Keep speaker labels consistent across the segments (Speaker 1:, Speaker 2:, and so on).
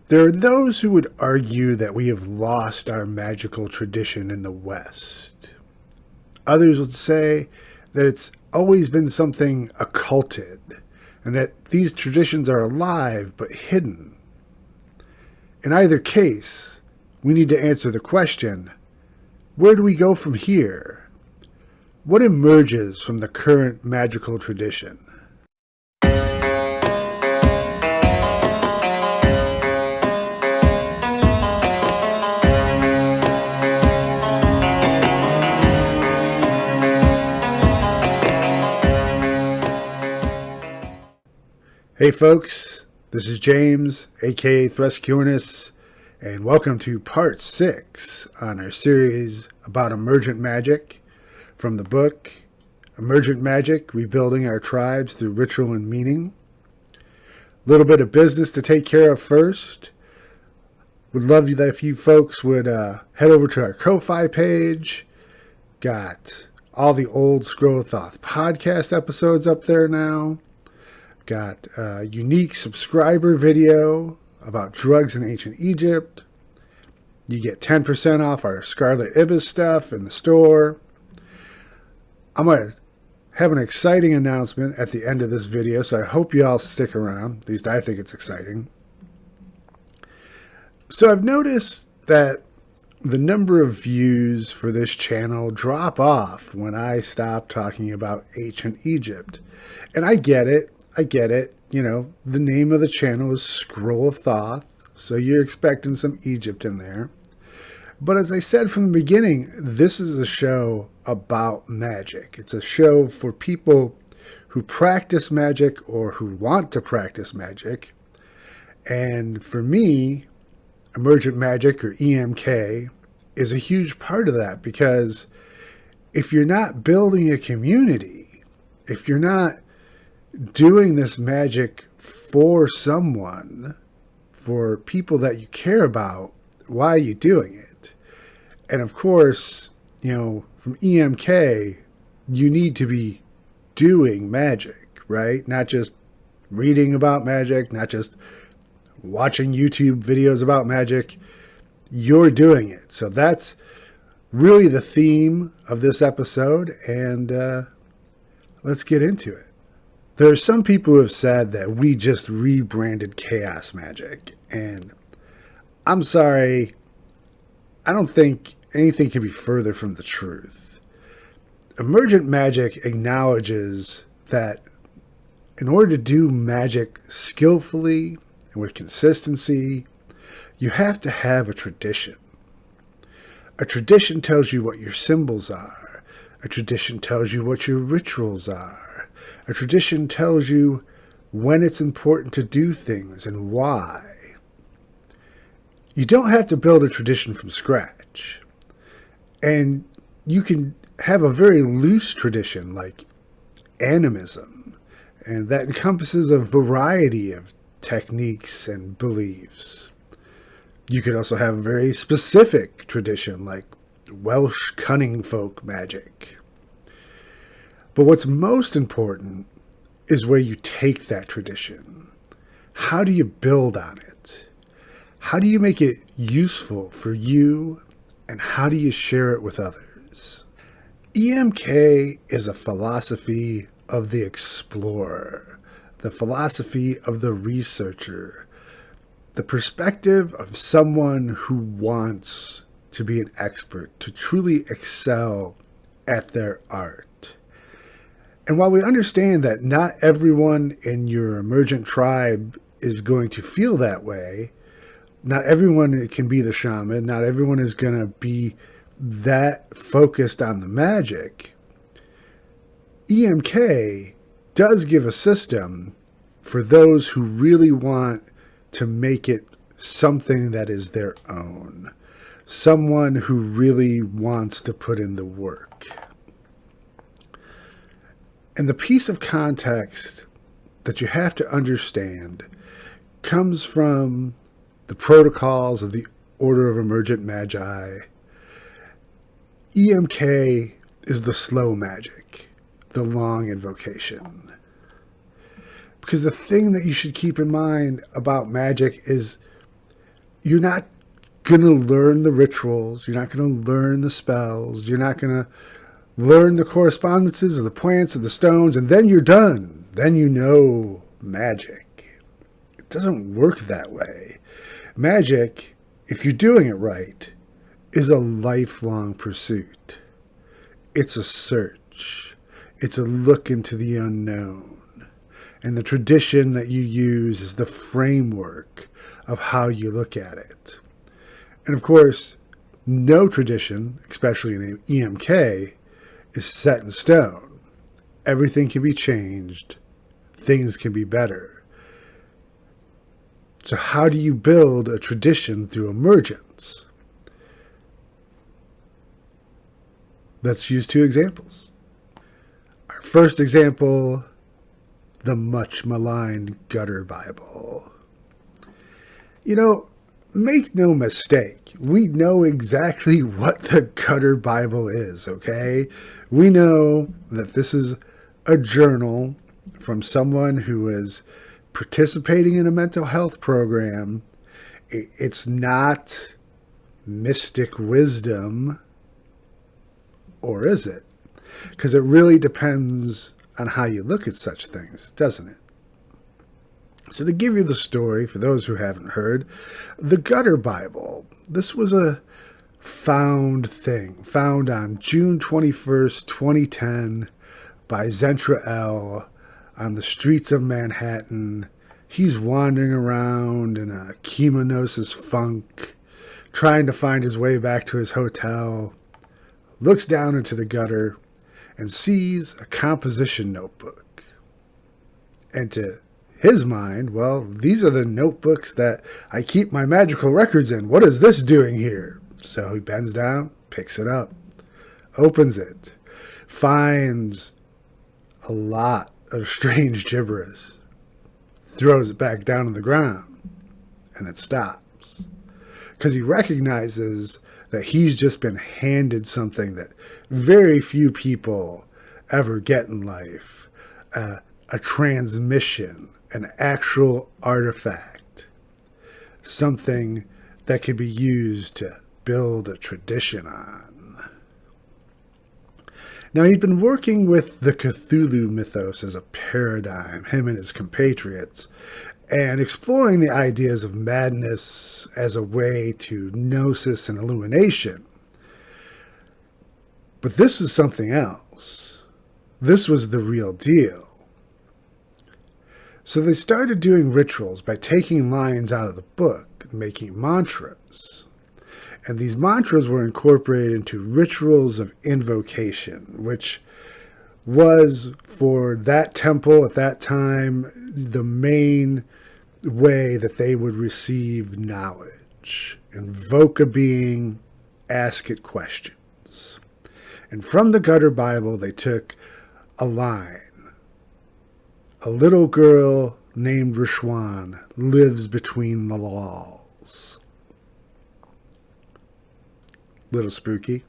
Speaker 1: There are those who would argue that we have lost our magical tradition in the West. Others would say that it's always been something occulted, and that these traditions are alive but hidden. In either case, we need to answer the question, where do we go from here? What emerges from the current magical tradition? Hey folks, this is James, aka Threscurnus, and welcome to part 6 on our series about Emergent Magick from the book Emergent Magick, Rebuilding Our Tribes Through Ritual and Meaning. A little bit of business to take care of first. Would love that if you folks would head over to our Ko-Fi page. Got all the old Scroll of Thoth podcast episodes up there now. Got a unique subscriber video about drugs in ancient Egypt. You get 10% off our Scarlet Ibis stuff in the store. I'm going to have an exciting announcement at the end of this video, so I hope you all stick around. At least I think it's exciting. So I've noticed that the number of views for this channel drop off when I stop talking about ancient Egypt. And I get it. You know, the name of the channel is Scroll of Thoth, so you're expecting some Egypt in there. But as I said from the beginning, this is a show about magic. It's a show for people who practice magic or who want to practice magic. And for me, Emergent Magick, or EMK, is a huge part of that, because if you're not building a community, if you're not doing this magic for someone, for people that you care about, why are you doing it? And of course, you know, from EMK, you need to be doing magic, right? Not just reading about magic, not just watching YouTube videos about magic. You're doing it. So that's really the theme of this episode, and let's get into it. There are some people who have said that we just rebranded chaos magic, and I'm sorry, I don't think anything can be further from the truth. Emergent Magick acknowledges that in order to do magic skillfully and with consistency, you have to have a tradition. A tradition tells you what your symbols are. A tradition tells you what your rituals are. A tradition tells you when it's important to do things and why. You don't have to build a tradition from scratch. And you can have a very loose tradition like animism, and that encompasses a variety of techniques and beliefs. You could also have a very specific tradition like Welsh cunning folk magic. But what's most important is where you take that tradition. How do you build on it? How do you make it useful for you? And how do you share it with others? EMK is a philosophy of the explorer, the philosophy of the researcher, the perspective of someone who wants to be an expert, to truly excel at their art. And while we understand that not everyone in your emergent tribe is going to feel that way, not everyone can be the shaman, not everyone is going to be that focused on the magic, EMK does give a system for those who really want to make it something that is their own. Someone who really wants to put in the work. And the piece of context that you have to understand comes from the protocols of the Order of Emergent Magi. EMK is the slow magic, the long invocation. Because the thing that you should keep in mind about magic is you're not going to learn the rituals. You're not going to learn the spells. You're not going to learn the correspondences of the plants and the stones, and then you're done. Then you know magic. It doesn't work that way. Magic, if you're doing it right, is a lifelong pursuit. It's a search. It's a look into the unknown. And the tradition that you use is the framework of how you look at it. And of course, no tradition, especially in EMK, is set in stone. Everything can be changed. Things can be better. So how do you build a tradition through emergence? Let's use two examples. Our first example, the much maligned Gutter Bible. You know, make no mistake, we know exactly what the Gutter Bible is, okay? We know that this is a journal from someone who is participating in a mental health program. It's not mystic wisdom, or is it? Because it really depends on how you look at such things, doesn't it? So to give you the story, for those who haven't heard, the Gutter Bible, this was a found thing, found on June 21st, 2010, by Zentra L. on the streets of Manhattan. He's wandering around in a chemonosis funk, trying to find his way back to his hotel, looks down into the gutter, and sees a composition notebook. And to his mind, well, these are the notebooks that I keep my magical records in. What is this doing here? So he bends down, picks it up, opens it, finds a lot of strange gibberish, throws it back down on the ground, and it stops. Because he recognizes that he's just been handed something that very few people ever get in life, a transmission, an actual artifact, something that could be used to build a tradition on. Now, he'd been working with the Cthulhu mythos as a paradigm, him and his compatriots, and exploring the ideas of madness as a way to gnosis and illumination. But this was something else. This was the real deal. So they started doing rituals by taking lines out of the book and making mantras. And these mantras were incorporated into rituals of invocation, which was, for that temple at that time, the main way that they would receive knowledge. Invoke a being, ask it questions. And from the Gutter Bible, they took a line. A little girl named Rishwan lives between the walls. Little spooky.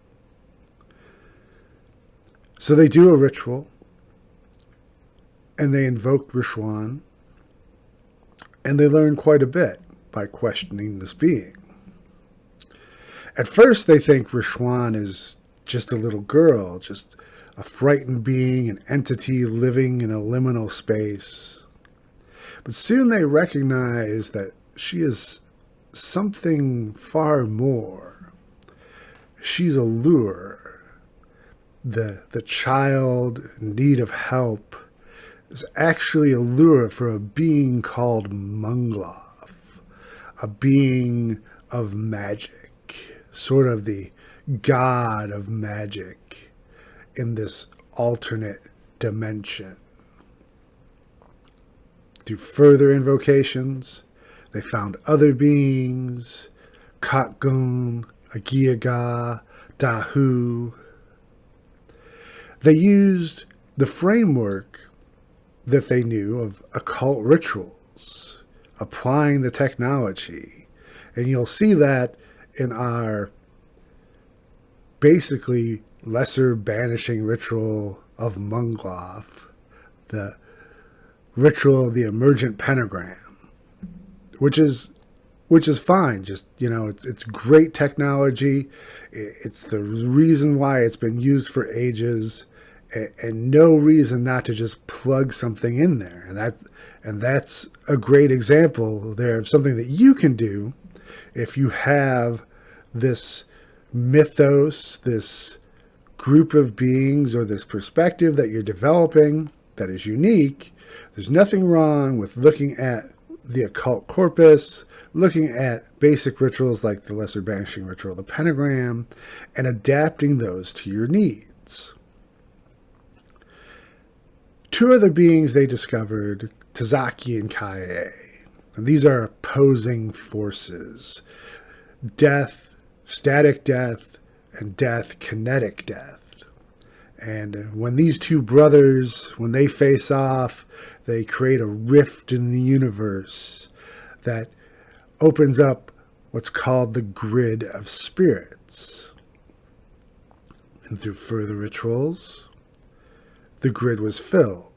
Speaker 1: So they do a ritual, and they invoke Rishwan, and they learn quite a bit by questioning this being. At first, they think Rishwan is just a little girl, just a frightened being, an entity living in a liminal space. But soon they recognize that she is something far more. She's a lure. The child in need of help is actually a lure for a being called Mungloth, a being of magic, sort of the god of magic in this alternate dimension. Through further invocations, they found other beings, Kotgun, Agiaga, Dahu. They used the framework that they knew of occult rituals, applying the technology. And you'll see that in our basically lesser banishing ritual of Mungloth, the ritual of the Emergent Pentagram, which is which is fine. Just, it's great technology. It's the reason why it's been used for ages, and no reason not to just plug something in there. And that's a great example there of something that you can do if you have this mythos, this group of beings, or this perspective that you're developing that is unique. There's nothing wrong with looking at the occult corpus, looking at basic rituals like the lesser banishing ritual, the pentagram, and adapting those to your needs. Two other beings they discovered, Tazaki and Kaie. And these are opposing forces. Death, static death, and death, kinetic death. And when these two brothers, when they face off, they create a rift in the universe that opens up what's called the grid of spirits. And through further rituals, the grid was filled.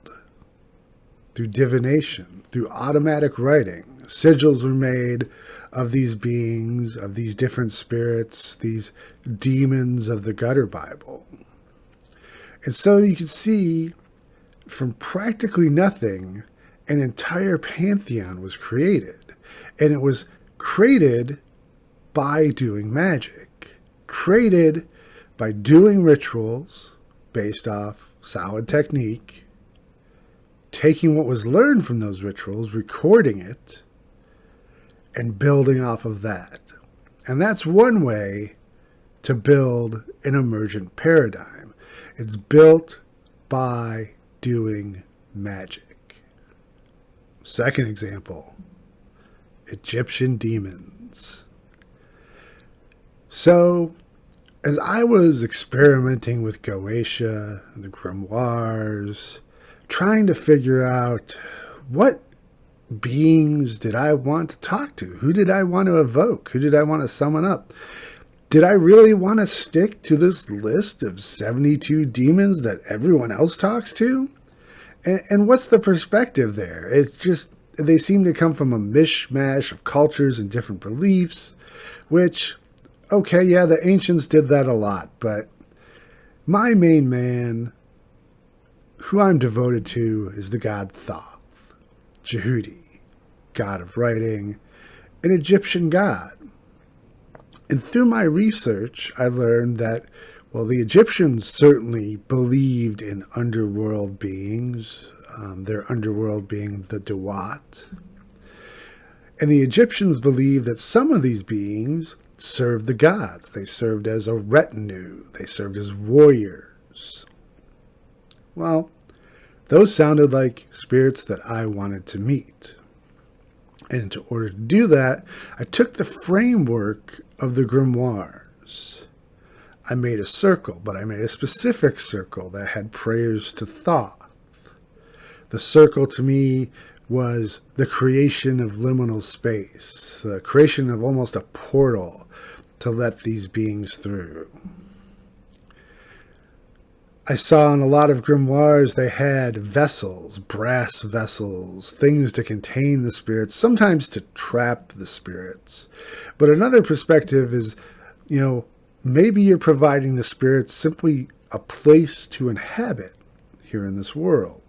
Speaker 1: Through divination, through automatic writing, sigils were made of these beings, of these different spirits, these demons of the Gutter Bible. And so you can see, from practically nothing, an entire pantheon was created. And it was created by doing magic. Created by doing rituals based off solid technique, taking what was learned from those rituals, recording it, and building off of that. And that's one way to build an emergent paradigm. It's built by doing magic. Second example, Egyptian demons. So, as I was experimenting with Goetia and the grimoires, trying to figure out what beings did I want to talk to? Who did I want to evoke? Who did I want to summon up? Did I really want to stick to this list of 72 demons that everyone else talks to? And what's the perspective there? It's just, they seem to come from a mishmash of cultures and different beliefs, which, okay, yeah, the ancients did that a lot, but my main man, who I'm devoted to, is the god Thoth, Jehudi, god of writing, an Egyptian god. And through my research, I learned that, well, the Egyptians certainly believed in underworld beings, their underworld being the Duat. And the Egyptians believed that some of these beings served the gods. They served as a retinue. They served as warriors. Well, those sounded like spirits that I wanted to meet. And in order to do that, I took the framework of the grimoires. I made a circle, but I made a specific circle that had prayers to Thoth. The circle to me was the creation of liminal space, the creation of almost a portal to let these beings through. I saw in a lot of grimoires they had vessels, brass vessels, things to contain the spirits, sometimes to trap the spirits. But another perspective is, maybe you're providing the spirits simply a place to inhabit here in this world.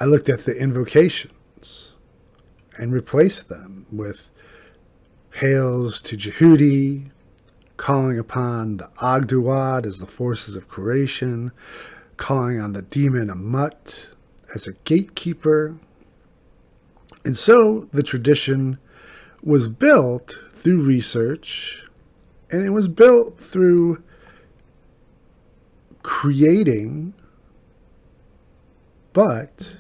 Speaker 1: I looked at the invocations and replaced them with hails to Jehudi, calling upon the Ogduad as the forces of creation, calling on the demon Amut as a gatekeeper. And so the tradition was built through research, and it was built through creating, but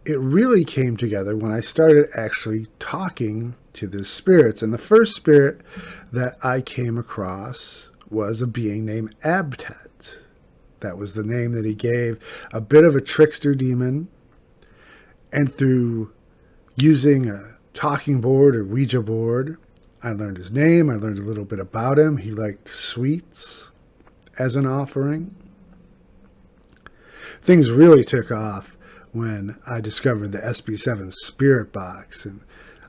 Speaker 1: it really came together when I started actually talking to the spirits. And the first spirit that I came across was a being named Abtet. That was the name that he gave, a bit of a trickster demon. And through using a talking board or Ouija board, I learned his name. I learned a little bit about him. He liked sweets as an offering. Things really took off when I discovered the SB7 Spirit Box, and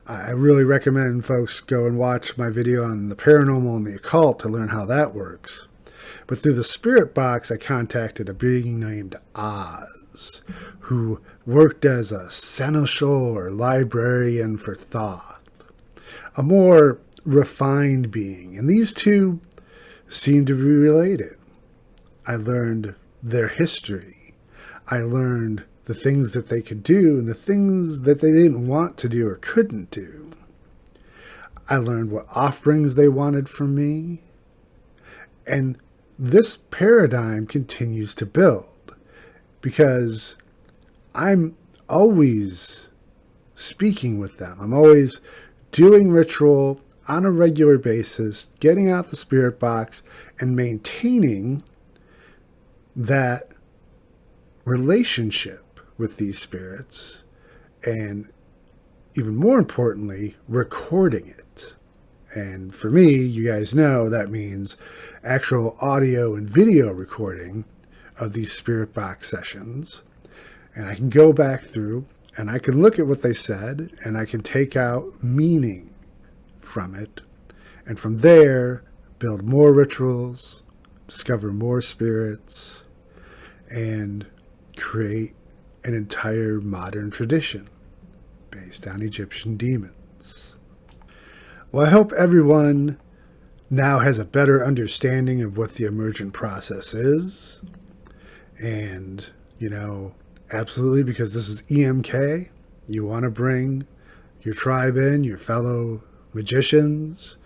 Speaker 1: I really recommend folks go and watch my video on the paranormal and the occult to learn how that works. But through the spirit box, I contacted a being named Oz, who worked as a seneschal or librarian for Thoth, a more refined being. And these two seem to be related. I learned their history. I learned the things that they could do and the things that they didn't want to do or couldn't do. I learned what offerings they wanted from me. And this paradigm continues to build because I'm always speaking with them. I'm always doing ritual on a regular basis, getting out the spirit box and maintaining that relationship with these spirits, and even more importantly, recording it. And for me, you guys know that means actual audio and video recording of these spirit box sessions. And I can go back through and I can look at what they said and I can take out meaning from it. And from there, build more rituals, discover more spirits, and create an entire modern tradition based on Egyptian demons. Well, I hope everyone now has a better understanding of what the emergent process is. And, absolutely, because this is EMK, you want to bring your tribe in, your fellow magicians,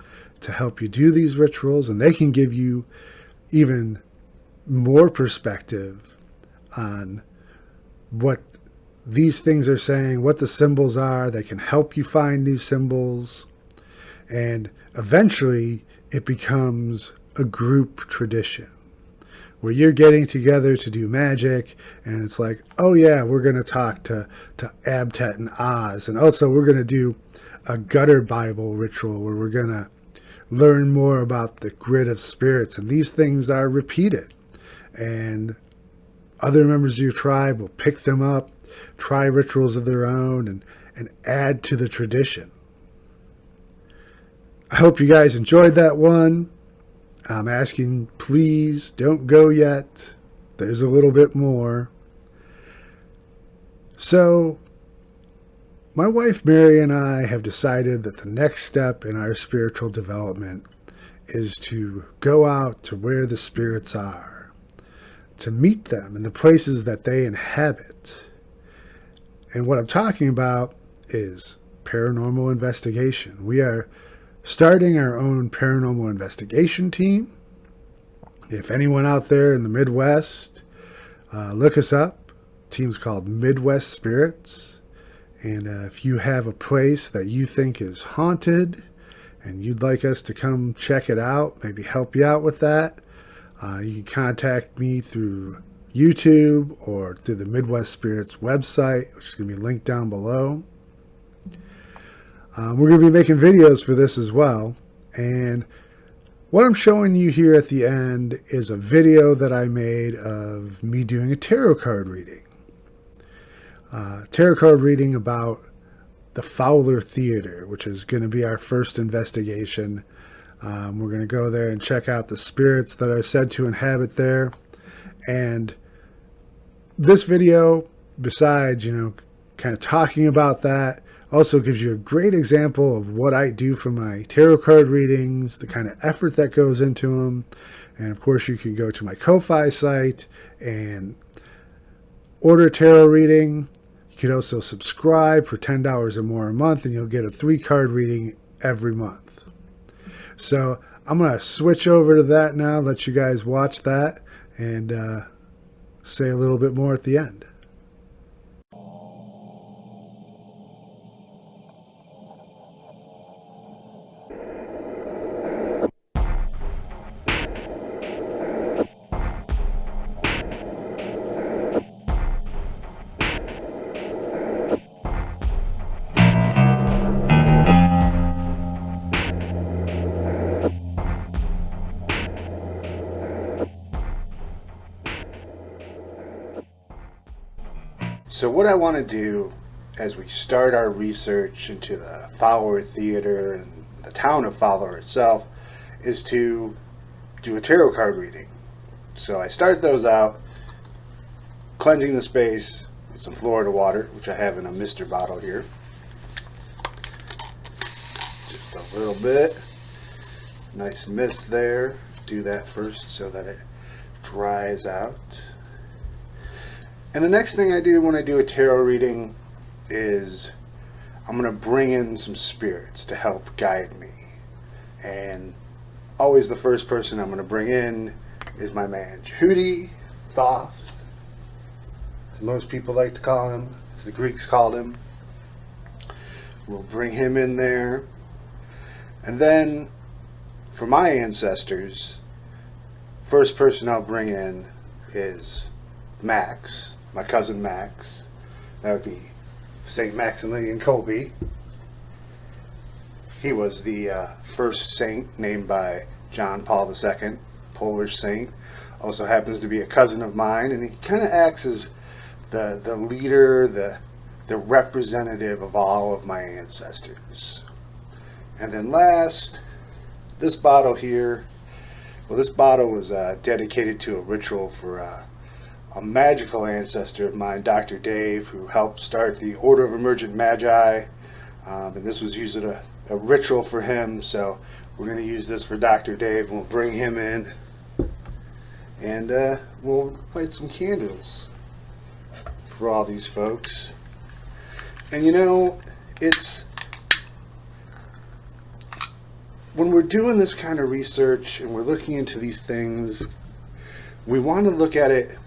Speaker 1: to help you do these rituals, and they can give you even more perspective on what these things are saying, what the symbols are. They can help you find new symbols. And eventually it becomes a group tradition where you're getting together to do magic. And it's like, oh yeah, we're going to talk to Abtet and Oz. And also we're going to do a gutter Bible ritual where we're going to learn more about the grid of spirits. And these things are repeated. And other members of your tribe will pick them up, try rituals of their own, and add to the tradition. I hope you guys enjoyed that one. I'm asking, please don't go yet. There's a little bit more. So, my wife Mary and I have decided that the next step in our spiritual development is to go out to where the spirits are, to meet them in the places that they inhabit. And what I'm talking about is paranormal investigation. We are starting our own paranormal investigation team. If anyone out there in the Midwest, look us up. The team's called Midwest Spirits. And if you have a place that you think is haunted and you'd like us to come check it out, maybe help you out with that, you can contact me through YouTube or through the Midwest Spirits website, which is going to be linked down below. We're going to be making videos for this as well. And what I'm showing you here at the end is a video that I made of me doing a tarot card reading. Tarot card reading about the Fowler Theater, which is going to be our first investigation. We're going to go there and check out the spirits that are said to inhabit there. And this video, besides, kind of talking about that, also gives you a great example of what I do for my tarot card readings, the kind of effort that goes into them. And of course, you can go to my Ko-Fi site and order a tarot reading. You can also subscribe for $10 or more a month, and you'll get a 3-card reading every month. So I'm going to switch over to that now, let you guys watch that, and say a little bit more at the end. So what I want to do as we start our research into the Fowler Theater and the town of Fowler itself is to do a tarot card reading. So I start those out, cleansing the space with some Florida water, which I have in a mister bottle here. Just a little bit. Nice mist there. Do that first so that it dries out. And the next thing I do when I do a tarot reading is I'm going to bring in some spirits to help guide me. And always the first person I'm going to bring in is my man Jehudi, Thoth, as most people like to call him, as the Greeks called him. We'll bring him in there. And then for my ancestors, first person I'll bring in is Max, my cousin Max. That would be St. Maximilian Kolbe. He was the first saint named by John Paul II, Polish saint. Also happens to be a cousin of mine, and he kind of acts as the leader, the representative of all of my ancestors. And then last, this bottle here. Well, this bottle was dedicated to a ritual for a magical ancestor of mine, Dr. Dave, who helped start the Order of Emergent Magick. And this was used at a ritual for him, so we're going to use this for Dr. Dave, and we'll bring him in, and we'll light some candles for all these folks. And you know, it's when we're doing this kind of research and we're looking into these things, we want to look at it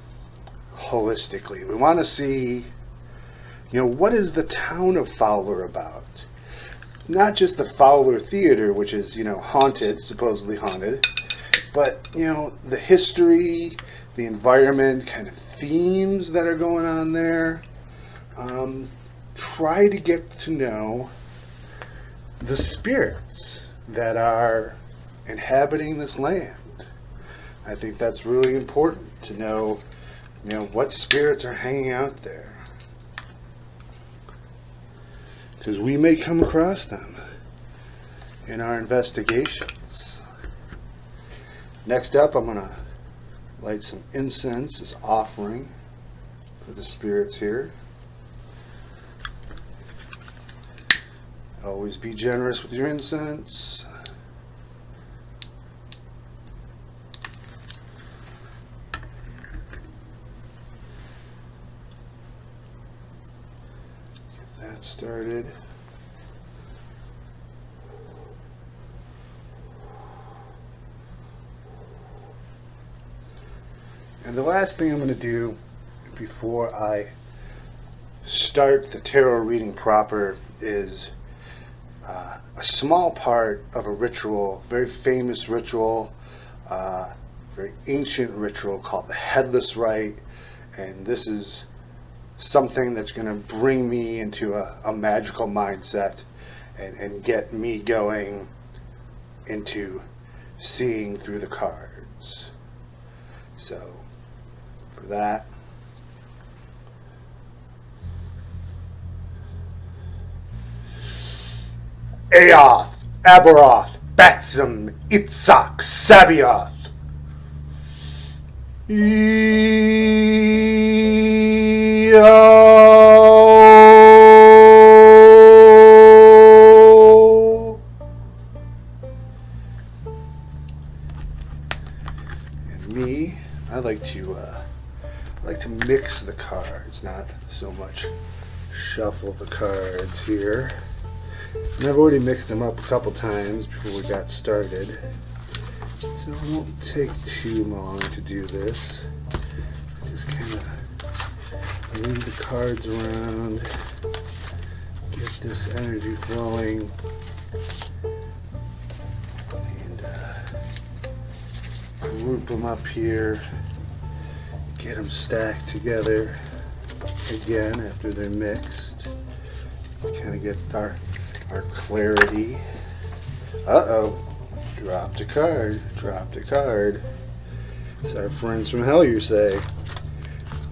Speaker 1: holistically. We want to see, you know, what is the town of Fowler about? Not just the Fowler Theater, which is, you know, haunted, supposedly haunted, but, you know, the history, the environment, kind of themes that are going on there. Try to get to know the spirits that are inhabiting this land. I think that's really important to know, you know, what spirits are hanging out there. Because we may come across them in our investigations. Next up, I'm going to light some incense as offering for the spirits here. Always be generous with your incense. Started. And the last thing I'm going to do before I start the tarot reading proper is a small part of a ritual, very famous ritual, very ancient ritual called the Headless Rite. And this is something that's going to bring me into a magical mindset and get me going into seeing through the cards. So for that, Aoth, Aberoth, Batsum, Itzhak, Sabioth. And me, I like to mix the cards, not so much shuffle the cards here. And I've already mixed them up a couple times before we got started, so it won't take too long to do this. Just kind of move the cards around, get this energy flowing, and group them up here, get them stacked together again after they're mixed. Kind of get our clarity. Uh-oh, dropped a card, dropped a card. It's our friends from Hellier say,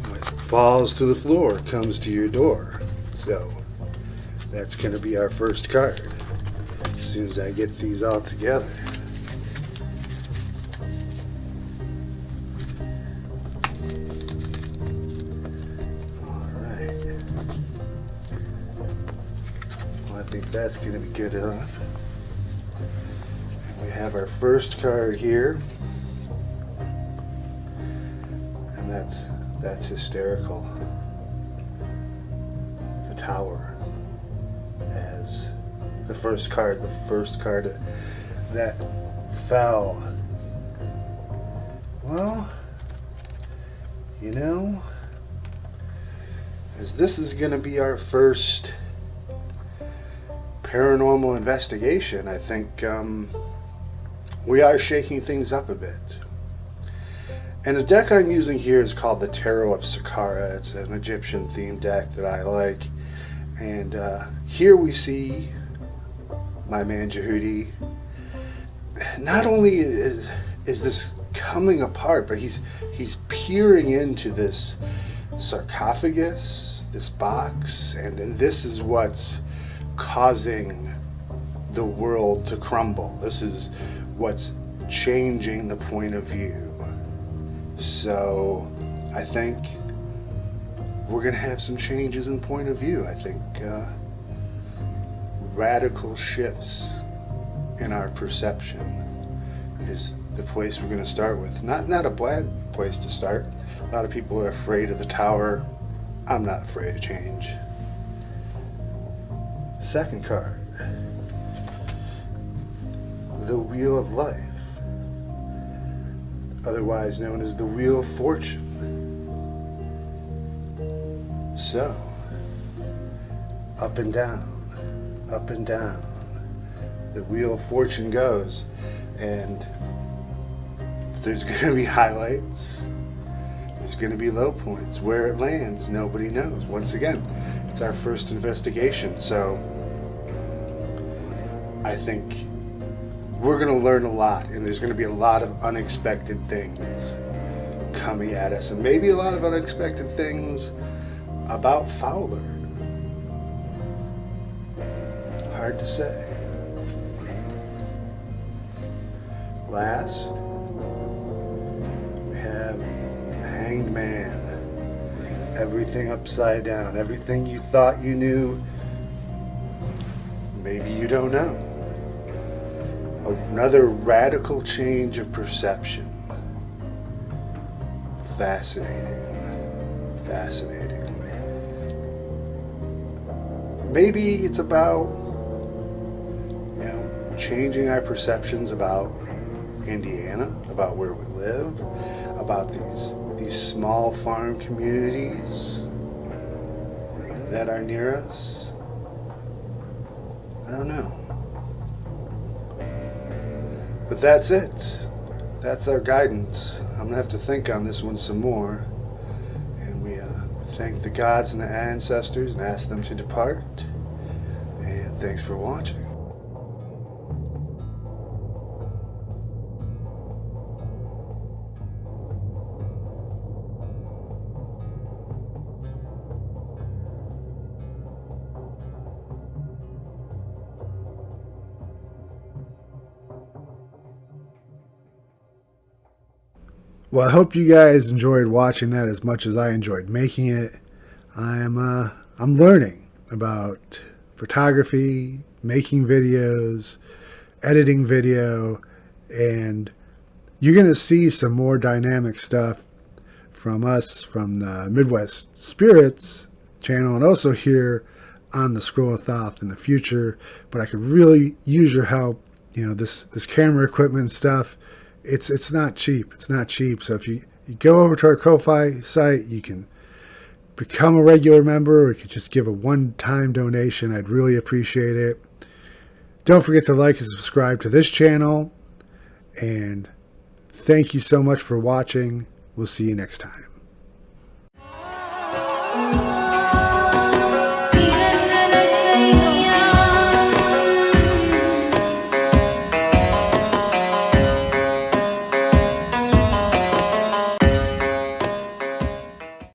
Speaker 1: what falls to the floor comes to your door. So That's going to be our first card as soon as I get these all together. Alright. Well, I think that's going to be good enough. And we have our first card here. And that's hysterical. The Tower. As the first card that fell. Well, you know, as this is going to be our first paranormal investigation, I think we are shaking things up a bit. And the deck I'm using here is called the Tarot of Saqqara. It's an Egyptian themed deck that I like. And here we see my man Jehudi. Not only is this coming apart, but he's peering into this sarcophagus, this box, and then this is what's causing the world to crumble. This is what's changing the point of view. So I think we're going to have some changes in point of view. I think radical shifts in our perception is the place we're going to start with. Not a bad place to start. A lot of people are afraid of the tower. I'm not afraid of change. Second card, the Wheel of Life, otherwise known as the Wheel of Fortune. So, up and down, the Wheel of Fortune goes, and there's going to be highlights, there's going to be low points. Where it lands, nobody knows. Once again, it's our first investigation, so I think we're going to learn a lot, and there's going to be a lot of unexpected things coming at us, and maybe a lot of unexpected things about Fowler. Hard to say. Last, we have the Hanged Man. Everything upside down. Everything you thought you knew, maybe you don't know. Another radical change of perception. Fascinating. Maybe it's about, changing our perceptions about Indiana, about where we live, about these small farm communities that are near us. I don't know. But that's it. That's our guidance. I'm going to have to think on this one some more. And we thank the gods and the ancestors and ask them to depart. And thanks for watching. Well, I hope you guys enjoyed watching that as much as I enjoyed making it. I'm learning about photography, making videos, editing video, and you're going to see some more dynamic stuff from us from the Midwest Spirits channel, and also here on the Scroll of Thoth in the future. But I could really use your help. This camera equipment and stuff. It's not cheap. It's not cheap. So if you go over to our Ko-Fi site, you can become a regular member, or you could just give a one-time donation. I'd really appreciate it. Don't forget to like and subscribe to this channel. And thank you so much for watching. We'll see you next time.